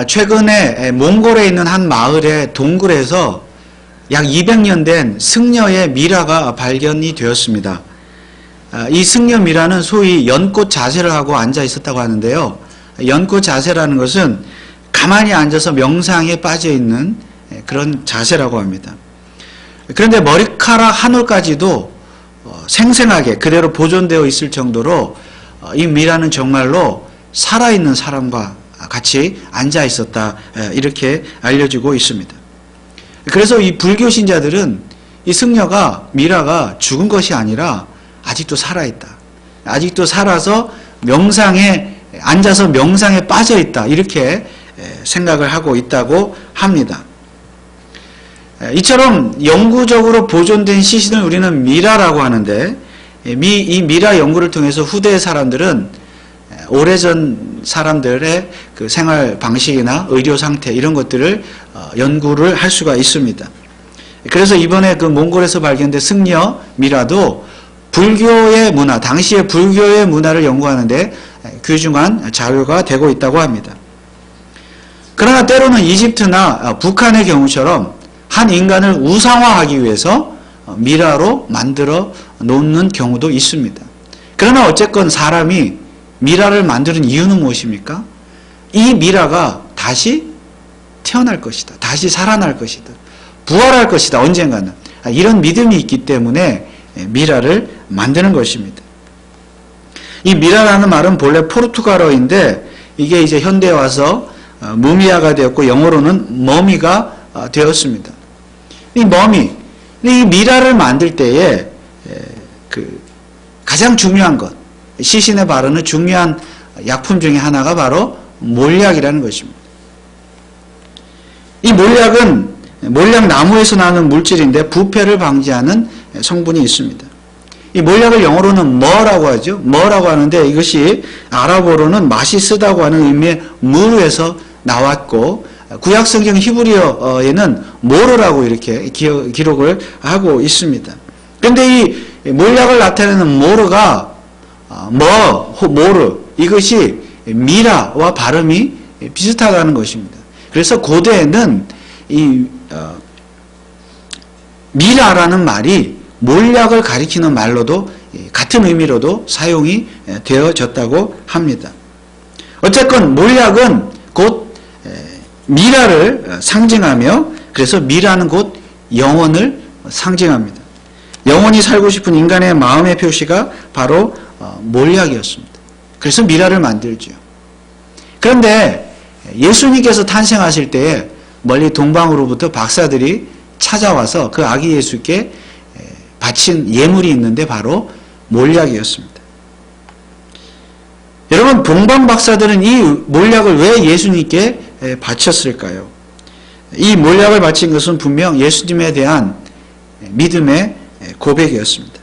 최근에 몽골에 있는 한 마을의 동굴에서 약 200년 된 승려의 미라가 발견이 되었습니다. 이 승려 미라는 소위 연꽃 자세를 하고 앉아 있었다고 하는데요. 연꽃 자세라는 것은 가만히 앉아서 명상에 빠져 있는 그런 자세라고 합니다. 그런데 머리카락 한 올까지도 생생하게 그대로 보존되어 있을 정도로 이 미라는 정말로 살아있는 사람과 같이 앉아 있었다, 이렇게 알려지고 있습니다. 그래서 이 불교 신자들은 이 승려가, 미라가 죽은 것이 아니라 아직도 살아있다, 아직도 살아서 명상에 앉아서 명상에 빠져 있다, 이렇게 생각을 하고 있다고 합니다. 이처럼 영구적으로 보존된 시신을 우리는 미라라고 하는데, 이 미라 연구를 통해서 후대의 사람들은 오래전 사람들의 그 생활 방식이나 의료 상태 이런 것들을 연구를 할 수가 있습니다. 그래서 이번에 그 몽골에서 발견된 승려 미라도 불교의 문화, 당시의 불교의 문화를 연구하는데 귀중한 자료가 되고 있다고 합니다. 그러나 때로는 이집트나 북한의 경우처럼 한 인간을 우상화하기 위해서 미라로 만들어 놓는 경우도 있습니다. 그러나 어쨌건 사람이 미라를 만드는 이유는 무엇입니까? 이 미라가 다시 태어날 것이다, 다시 살아날 것이다, 부활할 것이다, 언젠가는. 이런 믿음이 있기 때문에 미라를 만드는 것입니다. 이 미라라는 말은 본래 포르투갈어인데 이게 이제 현대에 와서 무미아가 되었고 영어로는 머미가 되었습니다. 이 머미, 이 미라를 만들 때에 그 가장 중요한 것, 시신에 바르는 중요한 약품 중에 하나가 바로 몰약이라는 것입니다. 이 몰약은 몰약나무에서 나는 물질인데 부패를 방지하는 성분이 있습니다. 이 몰약을 영어로는 머라고 하죠. 머라고 하는데 이것이 아랍어로는 맛이 쓰다고 하는 의미의 무르에서 나왔고, 구약 성경 히브리어에는 모르라고 이렇게 기록을 하고 있습니다. 그런데 이 몰약을 나타내는 모르가 모르, 이것이 미라와 발음이 비슷하다는 것입니다. 그래서 고대에는 이 미라라는 말이 몰약을 가리키는 말로도 같은 의미로도 사용이 되어졌다고 합니다. 어쨌건 몰약은 곧 미라를 상징하며, 그래서 미라는 곧 영혼을 상징합니다. 영혼이 살고 싶은 인간의 마음의 표시가 바로 몰약이었습니다. 그래서 미라를 만들죠. 그런데 예수님께서 탄생하실 때에 멀리 동방으로부터 박사들이 찾아와서 그 아기 예수께 바친 예물이 있는데 바로 몰약이었습니다. 여러분, 동방 박사들은 이 몰약을 왜 예수님께 바쳤을까요? 이 몰약을 바친 것은 분명 예수님에 대한 믿음의 고백이었습니다.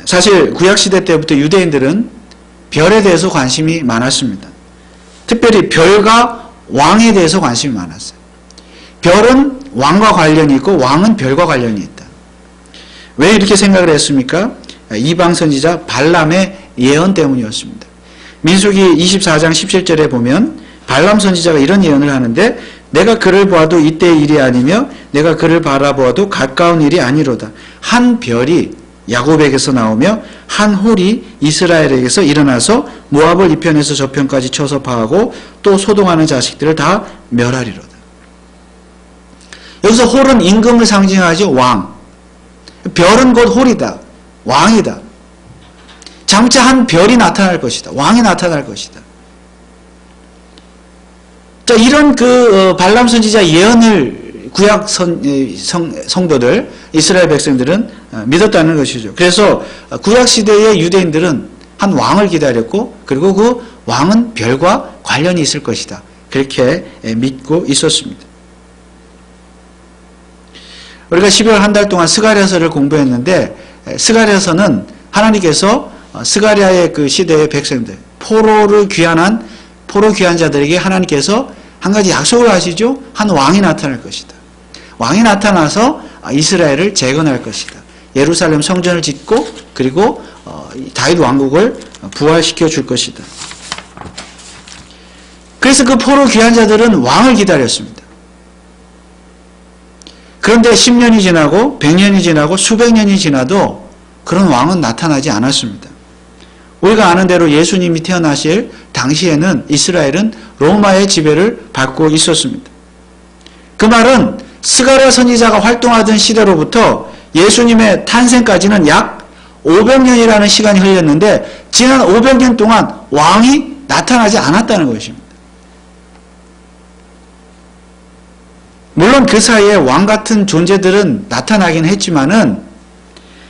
사실 구약시대 때부터 유대인들은 별에 대해서 관심이 많았습니다. 특별히 별과 왕에 대해서 관심이 많았어요. 별은 왕과 관련이 있고 왕은 별과 관련이 있다. 왜 이렇게 생각을 했습니까? 이방 선지자 발람의 예언 때문이었습니다. 민수기 24장 17절에 보면 발람 선지자가 이런 예언을 하는데, 내가 그를 보아도 이때의 일이 아니며 내가 그를 바라보아도 가까운 일이 아니로다. 한 별이 야곱에게서 나오며 한 홀이 이스라엘에게서 일어나서 모압을 이편에서 저편까지 쳐서 파하고 또 소동하는 자식들을 다 멸하리로다. 여기서 홀은 임금을 상징하죠. 왕. 별은 곧 홀이다, 왕이다. 장차 한 별이 나타날 것이다, 왕이 나타날 것이다. 자, 이런 발람 선지자 예언을 구약 성도들, 이스라엘 백성들은 믿었다는 것이죠. 그래서 구약 시대의 유대인들은 한 왕을 기다렸고, 그리고 그 왕은 별과 관련이 있을 것이다, 그렇게 믿고 있었습니다. 우리가 12월 한 달 동안 스가랴서를 공부했는데, 스가랴서는 하나님께서 스가랴의 그 시대의 백성들, 포로 귀한 자들에게 하나님께서 한 가지 약속을 하시죠. 한 왕이 나타날 것이다. 왕이 나타나서 이스라엘을 재건할 것이다. 예루살렘 성전을 짓고, 그리고 다윗 왕국을 부활시켜 줄 것이다. 그래서 그 포로 귀한 자들은 왕을 기다렸습니다. 그런데 10년이 지나고 100년이 지나고 수백 년이 지나도 그런 왕은 나타나지 않았습니다. 우리가 아는 대로 예수님이 태어나실 당시에는 이스라엘은 로마의 지배를 받고 있었습니다. 그 말은 스가랴 선지자가 활동하던 시대로부터 예수님의 탄생까지는 약 500년이라는 시간이 흘렸는데 지난 500년 동안 왕이 나타나지 않았다는 것입니다. 물론 그 사이에 왕 같은 존재들은 나타나긴 했지만은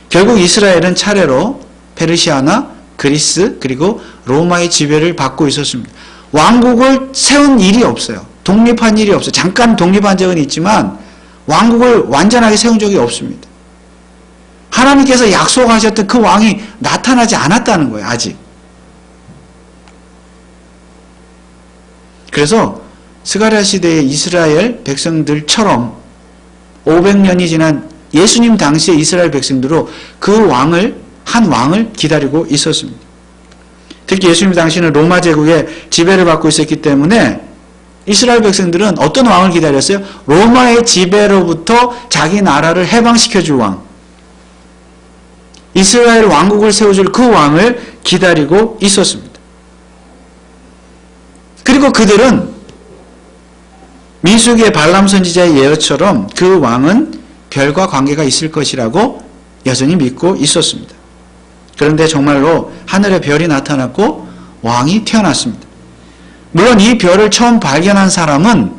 결국 이스라엘은 차례로 페르시아나 그리스 그리고 로마의 지배를 받고 있었습니다. 왕국을 세운 일이 없어요. 독립한 일이 없어요. 잠깐 독립한 적은 있지만 왕국을 완전하게 세운 적이 없습니다. 하나님께서 약속하셨던 그 왕이 나타나지 않았다는 거예요. 아직. 그래서 스가랴 시대의 이스라엘 백성들처럼 500년이 지난 예수님 당시의 이스라엘 백성들로 그 왕을 한 왕을 기다리고 있었습니다. 특히 예수님 당시는 로마 제국의 지배를 받고 있었기 때문에 이스라엘 백성들은 어떤 왕을 기다렸어요? 로마의 지배로부터 자기 나라를 해방시켜줄 왕. 이스라엘 왕국을 세워줄 그 왕을 기다리고 있었습니다. 그리고 그들은 민수기의 발람 선지자의 예언처럼 그 왕은 별과 관계가 있을 것이라고 여전히 믿고 있었습니다. 그런데 정말로 하늘에 별이 나타났고 왕이 태어났습니다. 물론 이 별을 처음 발견한 사람은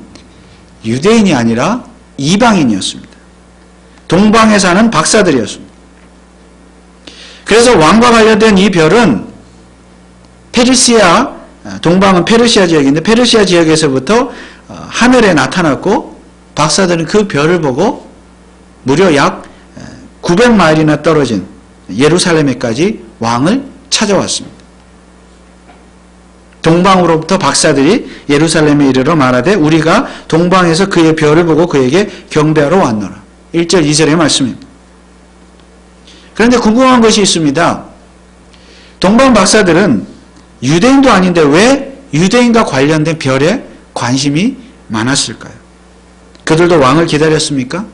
유대인이 아니라 이방인이었습니다. 동방에 사는 박사들이었습니다. 그래서 왕과 관련된 이 별은 페르시아, 동방은 페르시아 지역인데 페르시아 지역에서부터 하늘에 나타났고 박사들은 그 별을 보고 무려 약 900마일이나 떨어진 예루살렘에까지 왕을 찾아왔습니다. 동방으로부터 박사들이 예루살렘에 이르러 말하되 우리가 동방에서 그의 별을 보고 그에게 경배하러 왔노라. 1절 2절의 말씀입니다. 그런데 궁금한 것이 있습니다. 동방 박사들은 유대인도 아닌데 왜 유대인과 관련된 별에 관심이 많았을까요? 그들도 왕을 기다렸습니까?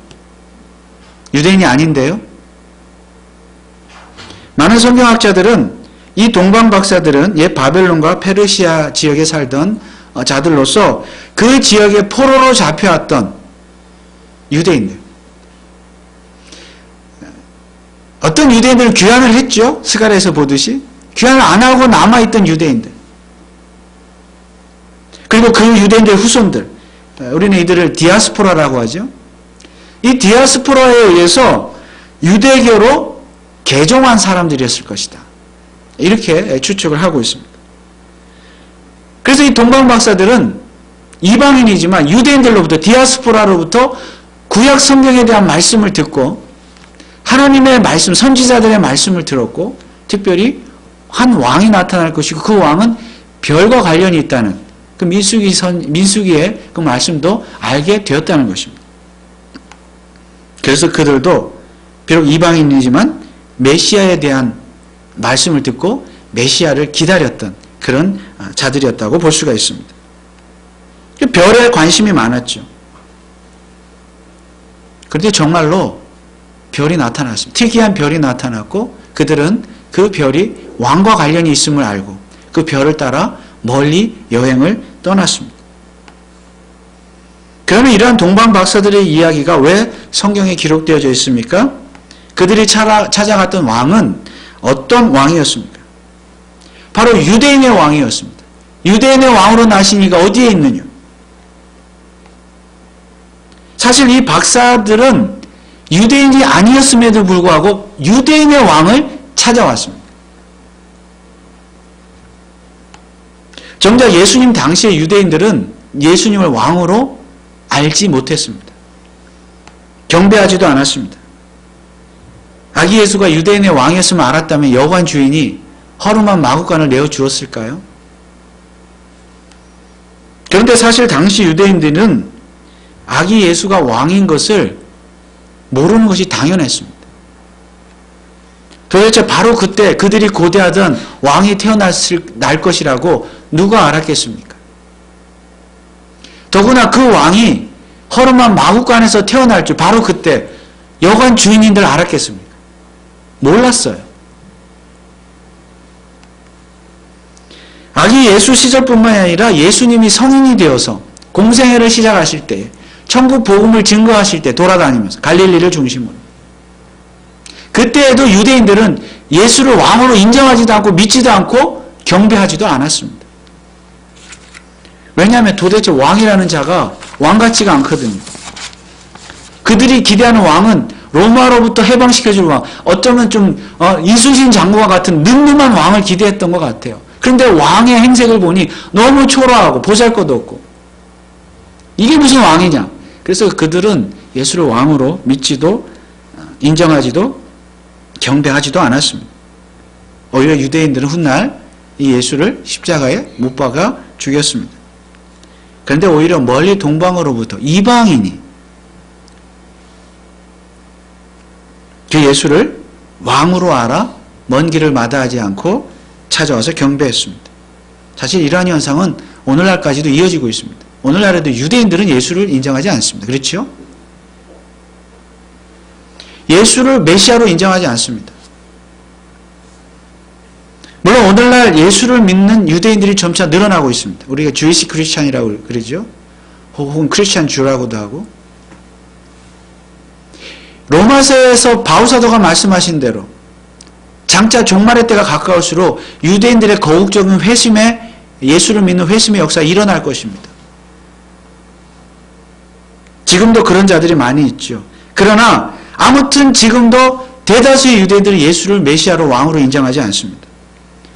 유대인이 아닌데요. 많은 성경학자들은 이 동방 박사들은 옛 바벨론과 페르시아 지역에 살던 자들로서 그 지역의 포로로 잡혀왔던 유대인들. 어떤 유대인들은 귀환을 했죠. 스가랴에서 보듯이. 귀환을 안 하고 남아있던 유대인들. 그리고 그 유대인들의 후손들. 우리는 이들을 디아스포라라고 하죠. 이 디아스포라에 의해서 유대교로 개종한 사람들이었을 것이다. 이렇게 추측을 하고 있습니다. 그래서 이 동방 박사들은 이방인이지만 유대인들로부터 디아스포라로부터 구약 성경에 대한 말씀을 듣고 하나님의 말씀, 선지자들의 말씀을 들었고 특별히 한 왕이 나타날 것이고 그 왕은 별과 관련이 있다는 그 민수기의 그 말씀도 알게 되었다는 것입니다. 그래서 그들도 비록 이방인이지만 메시아에 대한 말씀을 듣고 메시아를 기다렸던 그런 자들이었다고 볼 수가 있습니다. 별에 관심이 많았죠. 그런데 정말로 별이 나타났습니다. 특이한 별이 나타났고 그들은 그 별이 왕과 관련이 있음을 알고 그 별을 따라 멀리 여행을 떠났습니다. 그러면 이러한 동방 박사들의 이야기가 왜 성경에 기록되어져 있습니까? 그들이 찾아갔던 왕은 어떤 왕이었습니까? 바로 유대인의 왕이었습니다. 유대인의 왕으로 나신 이가 어디에 있느냐? 사실 이 박사들은 유대인이 아니었음에도 불구하고 유대인의 왕을 찾아왔습니다. 정작 예수님 당시의 유대인들은 예수님을 왕으로 알지 못했습니다. 경배하지도 않았습니다. 아기 예수가 유대인의 왕이었음을 알았다면 여관 주인이 허름한 마구간을 내어주었을까요? 그런데 사실 당시 유대인들은 아기 예수가 왕인 것을 모르는 것이 당연했습니다. 도대체 바로 그때 그들이 고대하던 왕이 태어날 것이라고 누가 알았겠습니까? 더구나 그 왕이 허름한 마구간에서 태어날 줄 바로 그때 여관 주인인들 알았겠습니까? 몰랐어요. 아기 예수 시절뿐만 아니라 예수님이 성인이 되어서 공생애를 시작하실 때, 천국 복음을 증거하실 때 돌아다니면서 갈릴리를 중심으로, 그때에도 유대인들은 예수를 왕으로 인정하지도 않고 믿지도 않고 경배하지도 않았습니다. 왜냐하면 도대체 왕이라는 자가 왕 같지가 않거든요. 그들이 기대하는 왕은 로마로부터 해방시켜줄 왕, 어쩌면 좀 이순신 장군과 같은 늠름한 왕을 기대했던 것 같아요. 그런데 왕의 행색을 보니 너무 초라하고 보잘것도 없고, 이게 무슨 왕이냐. 그래서 그들은 예수를 왕으로 믿지도 인정하지도 경배하지도 않았습니다. 오히려 유대인들은 훗날 이 예수를 십자가에 못 박아 죽였습니다. 그런데 오히려 멀리 동방으로부터 이방인이 그 예수를 왕으로 알아 먼 길을 마다하지 않고 찾아와서 경배했습니다. 사실 이러한 현상은 오늘날까지도 이어지고 있습니다. 오늘날에도 유대인들은 예수를 인정하지 않습니다. 그렇죠? 예수를 메시아로 인정하지 않습니다. 물론 오늘날 예수를 믿는 유대인들이 점차 늘어나고 있습니다. 우리가 주이시 크리스찬이라고 그러죠. 혹은 크리스찬 주라고도 하고. 로마서에서 바울사도가 말씀하신 대로 장차 종말의 때가 가까울수록 유대인들의 거국적인 회심에, 예수를 믿는 회심의 역사가 일어날 것입니다. 지금도 그런 자들이 많이 있죠. 그러나 아무튼 지금도 대다수의 유대인들이 예수를 메시아로 왕으로 인정하지 않습니다.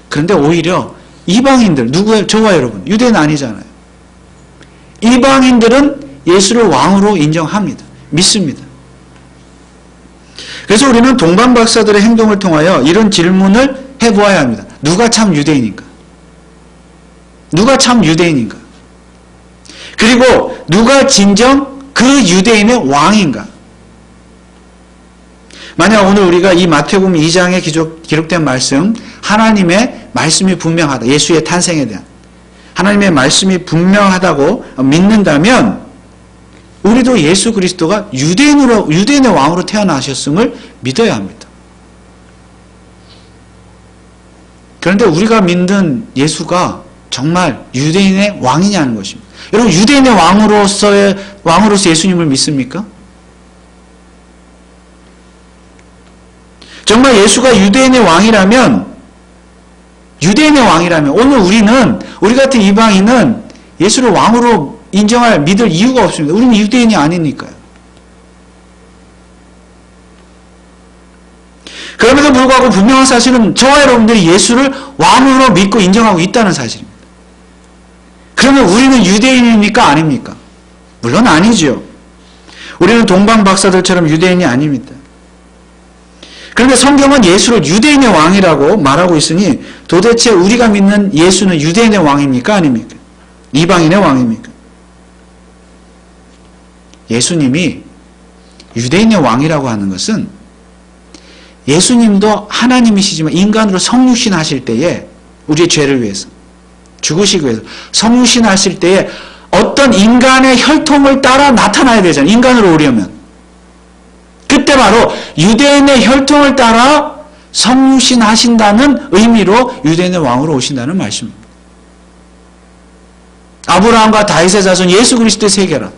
그런데 오히려 이방인들, 누구예요? 저와 여러분, 유대인 아니잖아요. 이방인들은 예수를 왕으로 인정합니다. 믿습니다. 그래서 우리는 동방 박사들의 행동을 통하여 이런 질문을 해보아야 합니다. 누가 참 유대인인가? 누가 참 유대인인가? 그리고 누가 진정 그 유대인의 왕인가? 만약 오늘 우리가 이 마태복음 2장에 기록된 말씀, 하나님의 말씀이 분명하다, 예수의 탄생에 대한 하나님의 말씀이 분명하다고 믿는다면 우리도 예수 그리스도가 유대인의 왕으로 태어나셨음을 믿어야 합니다. 그런데 우리가 믿는 예수가 정말 유대인의 왕이냐는 것입니다. 여러분, 유대인의 왕으로서 예수님을 믿습니까? 정말 예수가 유대인의 왕이라면 오늘 우리 같은 이방인은 예수를 왕으로 믿을 이유가 없습니다. 우리는 유대인이 아니니까요. 그럼에도 불구하고 분명한 사실은 저와 여러분들이 예수를 왕으로 믿고 인정하고 있다는 사실입니다. 그러면 우리는 유대인입니까? 아닙니까? 물론 아니죠. 우리는 동방 박사들처럼 유대인이 아닙니다. 그런데 성경은 예수를 유대인의 왕이라고 말하고 있으니 도대체 우리가 믿는 예수는 유대인의 왕입니까? 아닙니까? 이방인의 왕입니까? 예수님이 유대인의 왕이라고 하는 것은 예수님도 하나님이시지만 인간으로 성육신 하실 때에 우리의 죄를 위해서 죽으시기 위해서 성육신 하실 때에 어떤 인간의 혈통을 따라 나타나야 되잖아요. 인간으로 오려면. 그때 바로 유대인의 혈통을 따라 성육신 하신다는 의미로 유대인의 왕으로 오신다는 말씀입니다. 아브라함과 다윗의 자손 예수 그리스도의 세계라.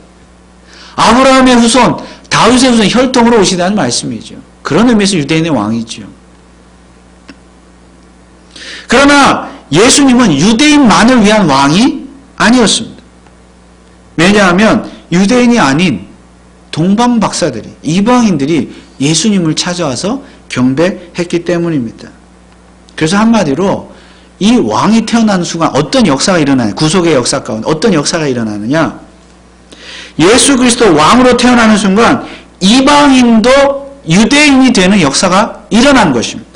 아브라함의 후손, 다윗의 후손 혈통으로 오시다는 말씀이죠. 그런 의미에서 유대인의 왕이죠. 그러나 예수님은 유대인만을 위한 왕이 아니었습니다. 왜냐하면 유대인이 아닌 동방 박사들이, 이방인들이 예수님을 찾아와서 경배했기 때문입니다. 그래서 한마디로 이 왕이 태어나는 순간 어떤 역사가 일어나냐, 구속의 역사 가운데 어떤 역사가 일어나느냐, 예수 그리스도 왕으로 태어나는 순간 이방인도 유대인이 되는 역사가 일어난 것입니다.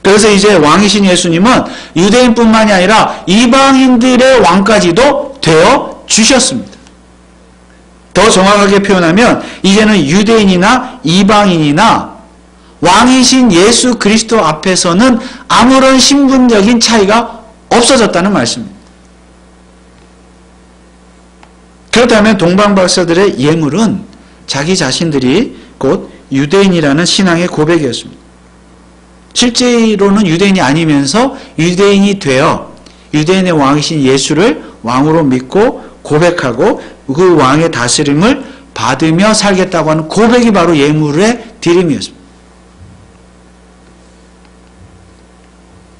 그래서 이제 왕이신 예수님은 유대인뿐만이 아니라 이방인들의 왕까지도 되어 주셨습니다. 더 정확하게 표현하면 이제는 유대인이나 이방인이나 왕이신 예수 그리스도 앞에서는 아무런 신분적인 차이가 없어졌다는 말씀입니다. 그렇다면 동방박사들의 예물은 자기 자신들이 곧 유대인이라는 신앙의 고백이었습니다. 실제로는 유대인이 아니면서 유대인이 되어 유대인의 왕이신 예수를 왕으로 믿고 고백하고 그 왕의 다스림을 받으며 살겠다고 하는 고백이 바로 예물의 드림이었습니다.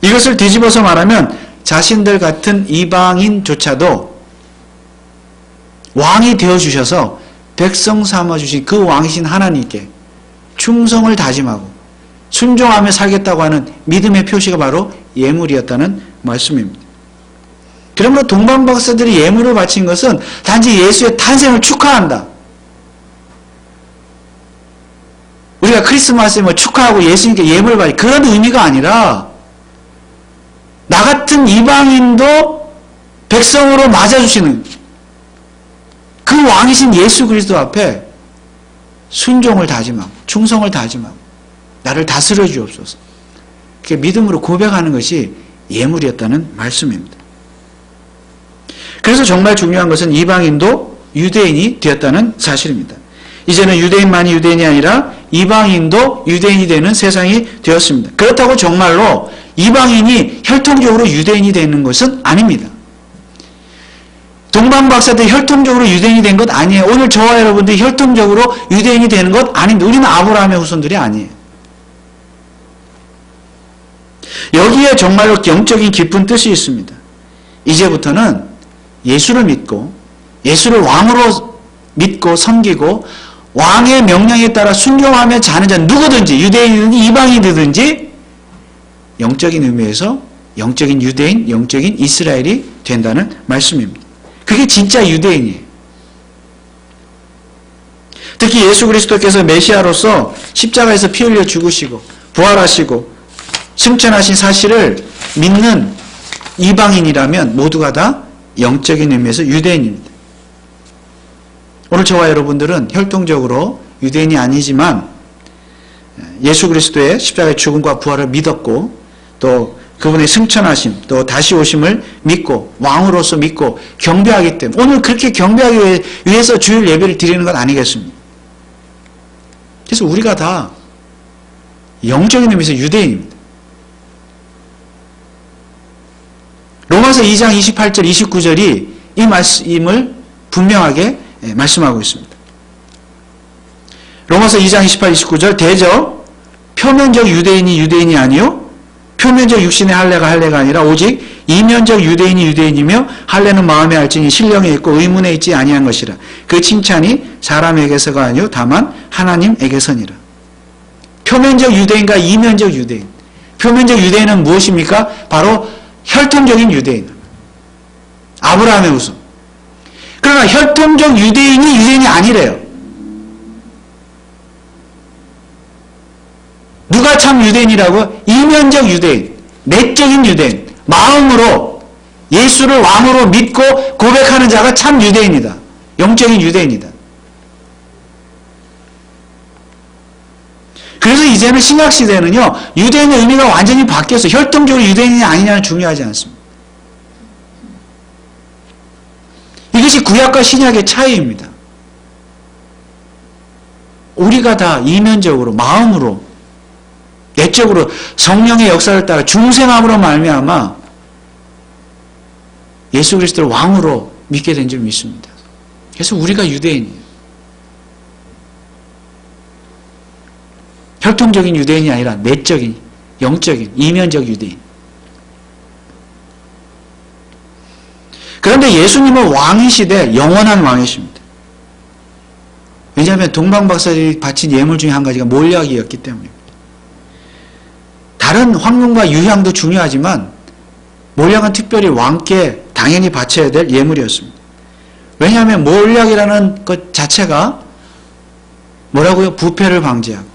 이것을 뒤집어서 말하면 자신들 같은 이방인조차도 왕이 되어주셔서 백성 삼아주신 그 왕이신 하나님께 충성을 다짐하고 순종하며 살겠다고 하는 믿음의 표시가 바로 예물이었다는 말씀입니다. 그러므로 동방박사들이 예물을 바친 것은 단지 예수의 탄생을 축하한다. 우리가 크리스마스에 축하하고 예수님께 예물을 바치 그런 의미가 아니라 나 같은 이방인도 백성으로 맞아주시는 그 왕이신 예수 그리스도 앞에 순종을 다짐하고 충성을 다짐하고 나를 다스려 주옵소서. 그게 믿음으로 고백하는 것이 예물이었다는 말씀입니다. 그래서 정말 중요한 것은 이방인도 유대인이 되었다는 사실입니다. 이제는 유대인만이 유대인이 아니라 이방인도 유대인이 되는 세상이 되었습니다. 그렇다고 정말로 이방인이 혈통적으로 유대인이 되는 것은 아닙니다. 동방박사들이 혈통적으로 유대인이 된 것 아니에요. 오늘 저와 여러분들이 혈통적으로 유대인이 되는 것 아닙니다. 우리는 아브라함의 후손들이 아니에요. 여기에 정말로 영적인 깊은 뜻이 있습니다. 이제부터는 예수를 믿고 예수를 왕으로 믿고 섬기고 왕의 명령에 따라 순종하며 자는 자 누구든지 유대인이든지 이방인이든지 영적인 의미에서 영적인 유대인, 영적인 이스라엘이 된다는 말씀입니다. 그게 진짜 유대인이에요. 특히 예수 그리스도께서 메시아로서 십자가에서 피 흘려 죽으시고 부활하시고 승천하신 사실을 믿는 이방인이라면 모두가 다 영적인 의미에서 유대인입니다. 오늘 저와 여러분들은 혈통적으로 유대인이 아니지만 예수 그리스도의 십자가의 죽음과 부활을 믿었고 또 그분의 승천하심 또 다시 오심을 믿고 왕으로서 믿고 경배하기 때문에 오늘 그렇게 경배하기 위해서 주일 예배를 드리는 건 아니겠습니까? 그래서 우리가 다 영적인 의미에서 유대인입니다. 로마서 2장 28절 29절이 이 말씀을 분명하게 말씀하고 있습니다. 로마서 2장 28, 29절 대저 표면적 유대인이 유대인이 아니요 표면적 육신의 할례가 할례가 아니라 오직 이면적 유대인이 유대인이며 할례는 마음에 알지니 신령에 있고 의문에 있지 아니한 것이라. 그 칭찬이 사람에게서가 아니요 다만 하나님에게서니라. 표면적 유대인과 이면적 유대인. 표면적 유대인은 무엇입니까? 바로 혈통적인 유대인. 아브라함의 후손. 그러나 혈통적 유대인이 유대인이 아니래요. 누가 참 유대인이라고? 이면적 유대인, 내적인 유대인, 마음으로 예수를 왕으로 믿고 고백하는 자가 참 유대인이다. 영적인 유대인이다. 그래서 이제는 신약시대는요, 유대인의 의미가 완전히 바뀌어서 혈통적으로 유대인이 아니냐는 중요하지 않습니다. 이것이 구약과 신약의 차이입니다. 우리가 다 이면적으로, 마음으로, 내적으로 성령의 역사를 따라 중생함으로 말미암아 예수 그리스도를 왕으로 믿게 된 줄 믿습니다. 그래서 우리가 유대인이에요. 혈통적인 유대인이 아니라 내적인, 영적인, 이면적 유대인. 그런데 예수님은 왕이시되 영원한 왕이십니다. 왜냐하면 동방박사들이 바친 예물 중에 한 가지가 몰약이었기 때문입니다. 다른 황금과 유향도 중요하지만 몰약은 특별히 왕께 당연히 바쳐야 될 예물이었습니다. 왜냐하면 몰약이라는 것 자체가 뭐라고요? 부패를 방지하고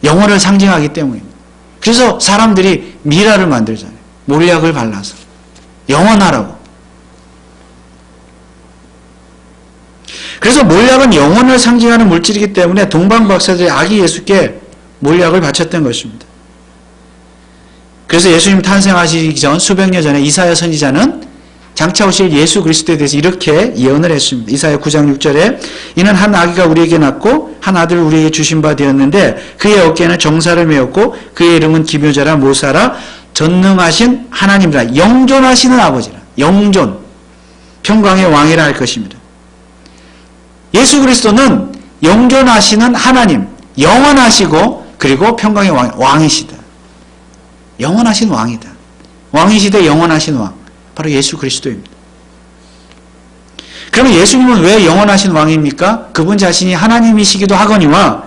영혼을 상징하기 때문입니다. 그래서 사람들이 미라를 만들잖아요. 몰약을 발라서 영원하라고. 그래서 몰약은 영혼을 상징하는 물질이기 때문에 동방박사들이 아기 예수께 몰약을 바쳤던 것입니다. 그래서 예수님 탄생하시기 전 수백 년 전에 이사야 선지자는 장차 오실 예수 그리스도에 대해서 이렇게 예언을 했습니다. 이사야 9장 6절에 이는 한 아기가 우리에게 낳고 한 아들을 우리에게 주신 바 되었는데 그의 어깨에는 정사를 메었고 그의 이름은 기묘자라 모사라 전능하신 하나님이라 영존하시는 아버지라. 영존 평강의 왕이라 할 것입니다. 예수 그리스도는 영존하시는 하나님, 영원하시고 그리고 평강의 왕이시다. 영원하신 왕이다. 왕이시되 영원하신 왕, 바로 예수 그리스도입니다. 그러면 예수님은 왜 영원하신 왕입니까? 그분 자신이 하나님이시기도 하거니와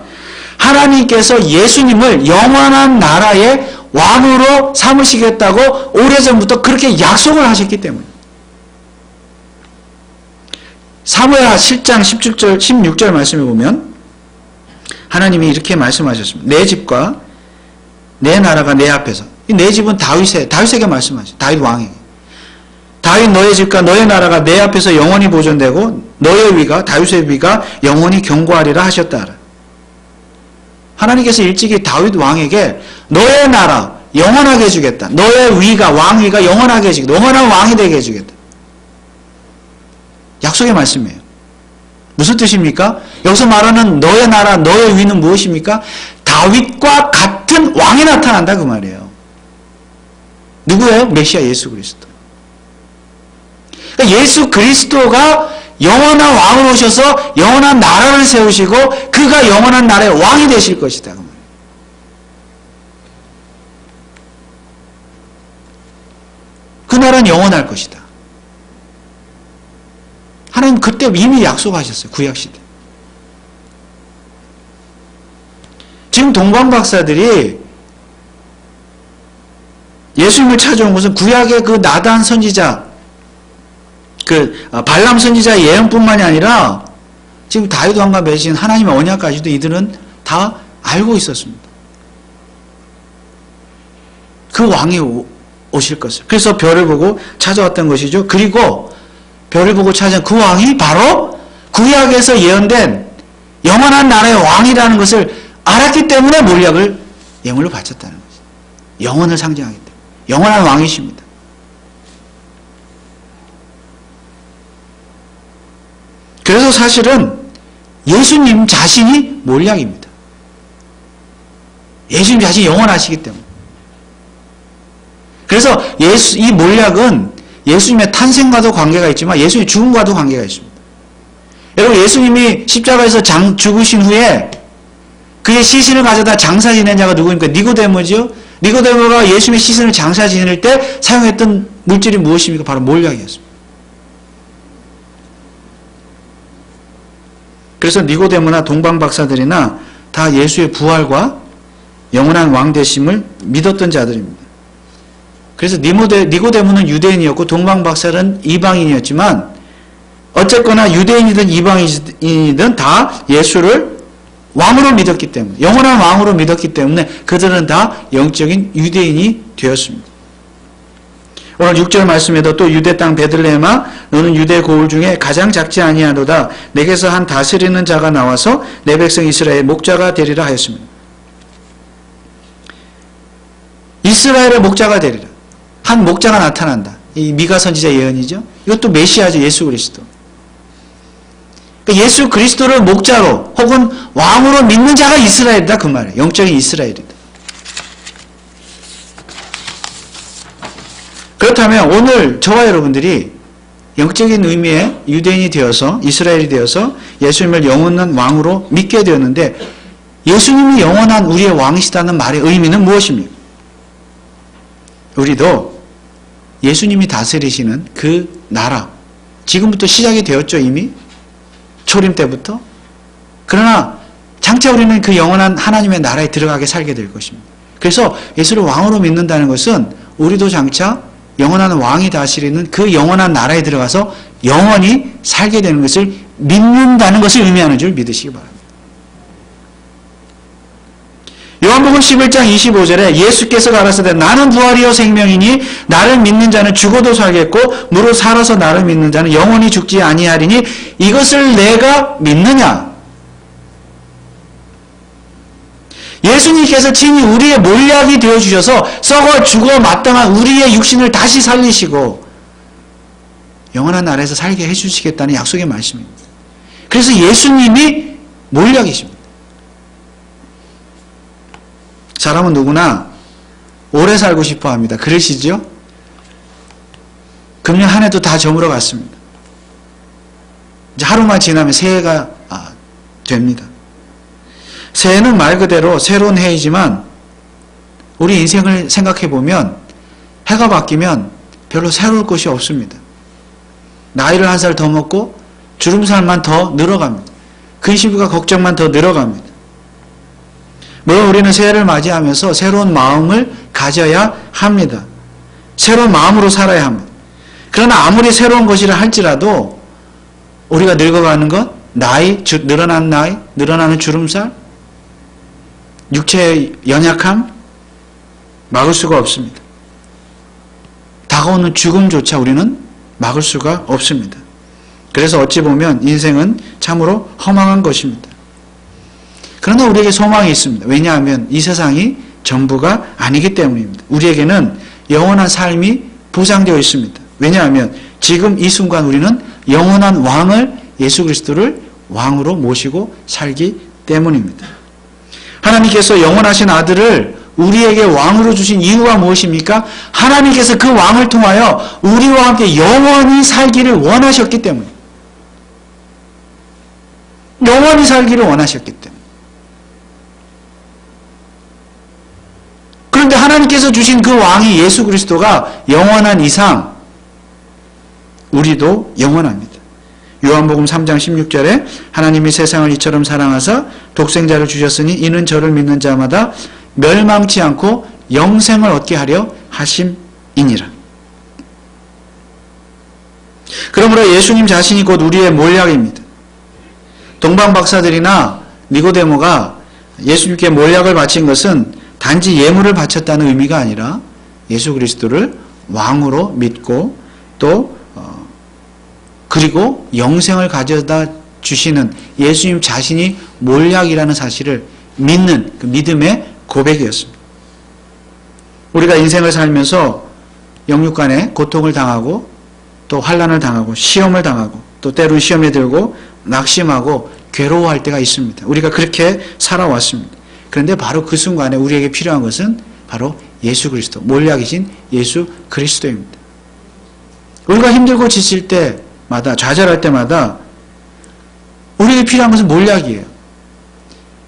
하나님께서 예수님을 영원한 나라의 왕으로 삼으시겠다고 오래전부터 그렇게 약속을 하셨기 때문에. 사무엘 7장 16절 말씀에 보면 하나님이 이렇게 말씀하셨습니다. 내 집과 내 나라가 내 앞에서. 이 내 집은 다윗에게 말씀하셨어요. 다윗 왕에게. 다윗 너의 집과 너의 나라가 내 앞에서 영원히 보존되고 너의 위가 다윗의 위가 영원히 경고하리라 하셨다. 하나님께서 일찍이 다윗 왕에게 너의 나라 영원하게 해주겠다. 너의 위가 왕위가 영원하게 해주겠다. 영원한 왕이 되게 해주겠다. 약속의 말씀이에요. 무슨 뜻입니까? 여기서 말하는 너의 나라 너의 위는 무엇입니까? 다윗과 같은 왕이 나타난다 그 말이에요. 누구예요? 메시아 예수 그리스도. 그러니까 예수 그리스도가 영원한 왕으로 오셔서 영원한 나라를 세우시고 그가 영원한 나라의 왕이 되실 것이다. 그 나라는 영원할 것이다. 하나님 그때 이미 약속하셨어요. 구약시대. 지금 동방박사들이 예수님을 찾아온 것은 구약의 그 나단 선지자, 발람 선지자의 예언뿐만이 아니라 지금 다윗 왕과 맺은 하나님의 언약까지도 이들은 다 알고 있었습니다. 그 왕이 오실 것을. 그래서 별을 보고 찾아왔던 것이죠. 그리고 별을 보고 찾은 그 왕이 바로 구약에서 예언된 영원한 나라의 왕이라는 것을 알았기 때문에 몰약을 예물로 바쳤다는 것이죠. 영원을 상징하기 때문에. 영원한 왕이십니다. 그래서 사실은 예수님 자신이 몰약입니다. 예수님 자신이 영원하시기 때문에. 그래서 이 몰약은 예수님의 탄생과도 관계가 있지만 예수님의 죽음과도 관계가 있습니다. 여러분 예수님이 십자가에서 죽으신 후에 그의 시신을 가져다 장사 지낸 자가 누구입니까? 니고데모죠. 니고데모가 예수님의 시신을 장사 지낼 때 사용했던 물질이 무엇입니까? 바로 몰약이었습니다. 그래서 니고데모나 동방박사들이나 다 예수의 부활과 영원한 왕 되심을 믿었던 자들입니다. 그래서 니고데모는 유대인이었고 동방박사는 이방인이었지만 어쨌거나 유대인이든 이방인이든 다 예수를 왕으로 믿었기 때문에 영원한 왕으로 믿었기 때문에 그들은 다 영적인 유대인이 되었습니다. 오늘 6절 말씀에도 또 유대 땅 베들레헴아 너는 유대 고을 중에 가장 작지 아니하도다 내게서 한 다스리는 자가 나와서 내 백성 이스라엘의 목자가 되리라 하였습니다. 이스라엘의 목자가 되리라. 한 목자가 나타난다. 이 미가 선지자 예언이죠. 이것도 메시아죠. 예수 그리스도. 그러니까 예수 그리스도를 목자로 혹은 왕으로 믿는 자가 이스라엘이다 그 말이에요. 영적인 이스라엘이다. 그렇다면 오늘 저와 여러분들이 영적인 의미의 유대인이 되어서 이스라엘이 되어서 예수님을 영원한 왕으로 믿게 되었는데 예수님이 영원한 우리의 왕이시다는 말의 의미는 무엇입니까? 우리도 예수님이 다스리시는 그 나라 지금부터 시작이 되었죠. 이미 초림 때부터. 그러나 장차 우리는 그 영원한 하나님의 나라에 들어가게 살게 될 것입니다. 그래서 예수를 왕으로 믿는다는 것은 우리도 장차 영원한 왕이 다스리는 그 영원한 나라에 들어가서 영원히 살게 되는 것을 믿는다는 것을 의미하는 줄 믿으시기 바랍니다. 요한복음 11장 25절에 예수께서 가라사대 나는 부활이요 생명이니 나를 믿는 자는 죽어도 살겠고 무릇 살아서 나를 믿는 자는 영원히 죽지 아니하리니 이것을 내가 믿느냐? 예수님께서 친히 우리의 몰약이 되어주셔서 썩어 죽어 마땅한 우리의 육신을 다시 살리시고 영원한 나라에서 살게 해주시겠다는 약속의 말씀입니다. 그래서 예수님이 몰약이십니다. 사람은 누구나 오래 살고 싶어 합니다. 그러시죠? 금년 한 해도 다 저물어 갔습니다. 이제 하루만 지나면 새해가 됩니다. 새해는 말 그대로 새로운 해이지만 우리 인생을 생각해 보면 해가 바뀌면 별로 새로울 것이 없습니다. 나이를 한 살 더 먹고 주름살만 더 늘어갑니다. 근심과 걱정만 더 늘어갑니다. 물론 우리는 새해를 맞이하면서 새로운 마음을 가져야 합니다. 새로운 마음으로 살아야 합니다. 그러나 아무리 새로운 것이라 할지라도 우리가 늙어가는 것, 늘어나는 나이, 늘어나는 주름살, 육체의 연약함 막을 수가 없습니다. 다가오는 죽음조차 우리는 막을 수가 없습니다. 그래서 어찌 보면 인생은 참으로 허망한 것입니다. 그러나 우리에게 소망이 있습니다. 왜냐하면 이 세상이 전부가 아니기 때문입니다. 우리에게는 영원한 삶이 보장되어 있습니다. 왜냐하면 지금 이 순간 우리는 영원한 왕을 예수 그리스도를 왕으로 모시고 살기 때문입니다. 하나님께서 영원하신 아들을 우리에게 왕으로 주신 이유가 무엇입니까? 하나님께서 그 왕을 통하여 우리와 함께 영원히 살기를 원하셨기 때문입니다. 영원히 살기를 원하셨기 때문에. 그런데 하나님께서 주신 그 왕이 예수 그리스도가 영원한 이상 우리도 영원합니다. 요한복음 3장 16절에 하나님이 세상을 이처럼 사랑하사 독생자를 주셨으니 이는 저를 믿는 자마다 멸망치 않고 영생을 얻게 하려 하심이니라. 그러므로 예수님 자신이 곧 우리의 몰약입니다. 동방박사들이나 니고데모가 예수님께 몰약을 바친 것은 단지 예물을 바쳤다는 의미가 아니라 예수 그리스도를 왕으로 믿고 또 그리고 영생을 가져다 주시는 예수님 자신이 몰약이라는 사실을 믿는 그 믿음의 고백이었습니다. 우리가 인생을 살면서 영육간에 고통을 당하고 또 환난을 당하고 시험을 당하고 또 때로는 시험에 들고 낙심하고 괴로워할 때가 있습니다. 우리가 그렇게 살아왔습니다. 그런데 바로 그 순간에 우리에게 필요한 것은 바로 예수 그리스도, 몰약이신 예수 그리스도입니다. 우리가 힘들고 지칠 때마다, 좌절할 때마다 우리에게 필요한 것은 몰약이에요.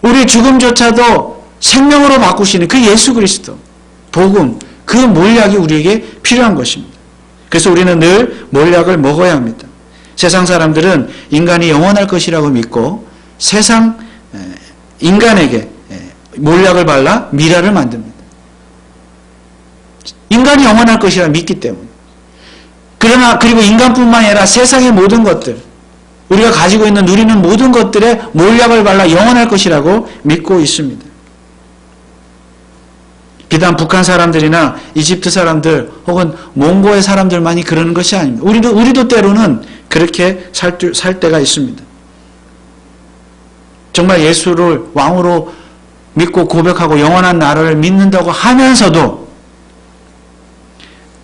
우리의 죽음조차도 생명으로 바꾸시는 그 예수 그리스도, 복음, 그 몰약이 우리에게 필요한 것입니다. 그래서 우리는 늘 몰약을 먹어야 합니다. 세상 사람들은 인간이 영원할 것이라고 믿고 세상 인간에게 몰약을 발라 미라를 만듭니다. 인간이 영원할 것이라 믿기 때문에. 그러나 그리고 인간뿐만 아니라 세상의 모든 것들, 우리가 가지고 있는 누리는 모든 것들에 몰약을 발라 영원할 것이라고 믿고 있습니다. 비단 북한 사람들이나 이집트 사람들 혹은 몽고의 사람들만이 그러는 것이 아닙니다. 우리도 때로는 그렇게 살 때가 있습니다. 정말 예수를 왕으로 믿고 고백하고 영원한 나라를 믿는다고 하면서도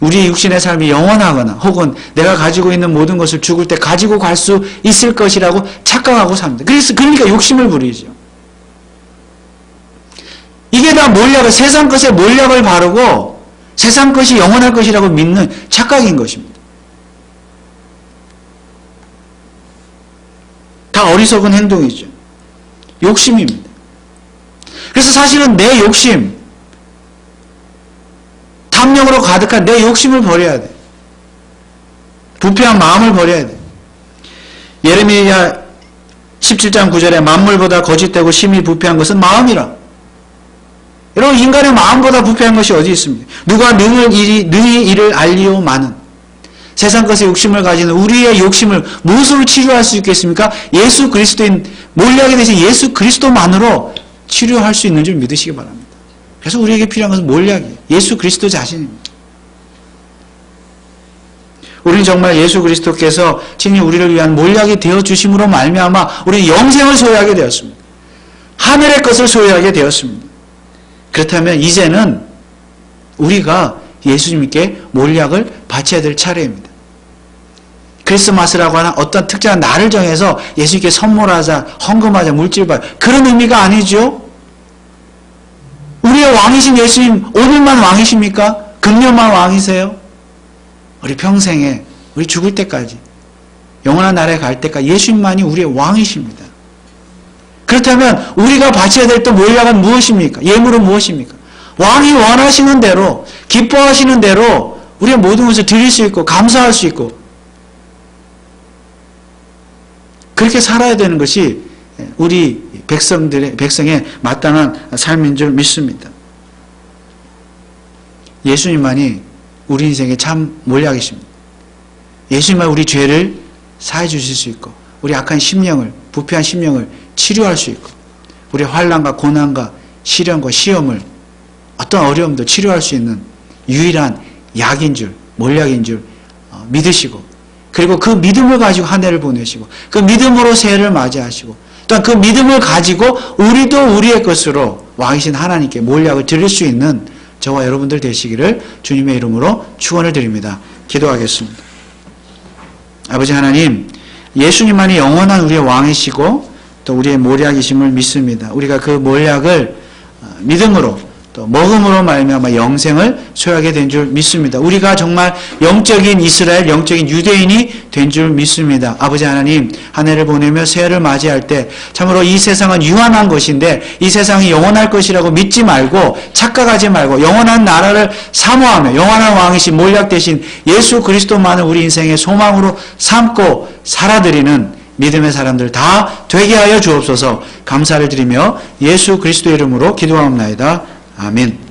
우리의 육신의 삶이 영원하거나 혹은 내가 가지고 있는 모든 것을 죽을 때 가지고 갈 수 있을 것이라고 착각하고 삽니다. 그러니까 욕심을 부리죠. 이게 다 몰약을, 세상 것에 몰약을 바르고 세상 것이 영원할 것이라고 믿는 착각인 것입니다. 다 어리석은 행동이죠. 욕심입니다. 그래서 사실은 내 욕심, 탐욕으로 가득한 내 욕심을 버려야 돼. 부패한 마음을 버려야 돼. 예레미야 17장 9절에 만물보다 거짓되고 심히 부패한 것은 마음이라. 여러분, 인간의 마음보다 부패한 것이 어디 있습니까? 누가 능히 이를 알리오마는. 세상 것에 욕심을 가지는 우리의 욕심을 무엇으로 치료할 수 있겠습니까? 예수 그리스도인 몰약에 대해서 예수 그리스도만으로 치료할 수 있는 줄 믿으시기 바랍니다. 그래서 우리에게 필요한 것은 몰약이에요. 예수 그리스도 자신입니다. 우리는 정말 예수 그리스도께서 친히 우리를 위한 몰약이 되어주심으로 말미암아 우리는 영생을 소유하게 되었습니다. 하늘의 것을 소유하게 되었습니다. 그렇다면 이제는 우리가 예수님께 몰약을 바쳐야 될 차례입니다. 크리스마스라고 하는 어떤 특정한 날을 정해서 예수님께 선물하자, 헌금하자, 물질받자, 그런 의미가 아니죠. 우리의 왕이신 예수님 오늘만 왕이십니까? 금년만 왕이세요? 우리 평생에, 우리 죽을 때까지, 영원한 나라에 갈 때까지 예수님만이 우리의 왕이십니다. 그렇다면 우리가 바쳐야 될 또 몰약은 무엇입니까? 예물은 무엇입니까? 왕이 원하시는 대로, 기뻐하시는 대로 우리의 모든 것을 드릴 수 있고 감사할 수 있고 그렇게 살아야 되는 것이 우리 백성의 마땅한 삶인 줄 믿습니다. 예수님만이 우리 인생의 참 몰약이십니다. 예수님만 우리 죄를 사해 주실 수 있고 우리 악한 심령을, 부패한 심령을 치료할 수 있고 우리 환난과 고난과 시련과 시험을, 어떤 어려움도 치료할 수 있는 유일한 약인 줄, 몰약인 줄 믿으시고, 그리고 그 믿음을 가지고 한 해를 보내시고 그 믿음으로 새해를 맞이하시고 또한 그 믿음을 가지고 우리도 우리의 것으로 왕이신 하나님께 몰약을 드릴 수 있는 저와 여러분들 되시기를 주님의 이름으로 축원을 드립니다. 기도하겠습니다. 아버지 하나님, 예수님만이 영원한 우리의 왕이시고 또 우리의 몰약이심을 믿습니다. 우리가 그 몰약을 믿음으로 또 먹음으로 말미암아 영생을 소유하게 된 줄 믿습니다. 우리가 정말 영적인 이스라엘, 영적인 유대인이 된 줄 믿습니다. 아버지 하나님, 한 해를 보내며 새해를 맞이할 때 참으로 이 세상은 유한한 것인데 이 세상이 영원할 것이라고 믿지 말고 착각하지 말고 영원한 나라를 사모하며 영원한 왕이신 몰약 대신 예수 그리스도만을 우리 인생의 소망으로 삼고 살아드리는 믿음의 사람들 다 되게 하여 주옵소서. 감사를 드리며 예수 그리스도 이름으로 기도하옵나이다. 아멘.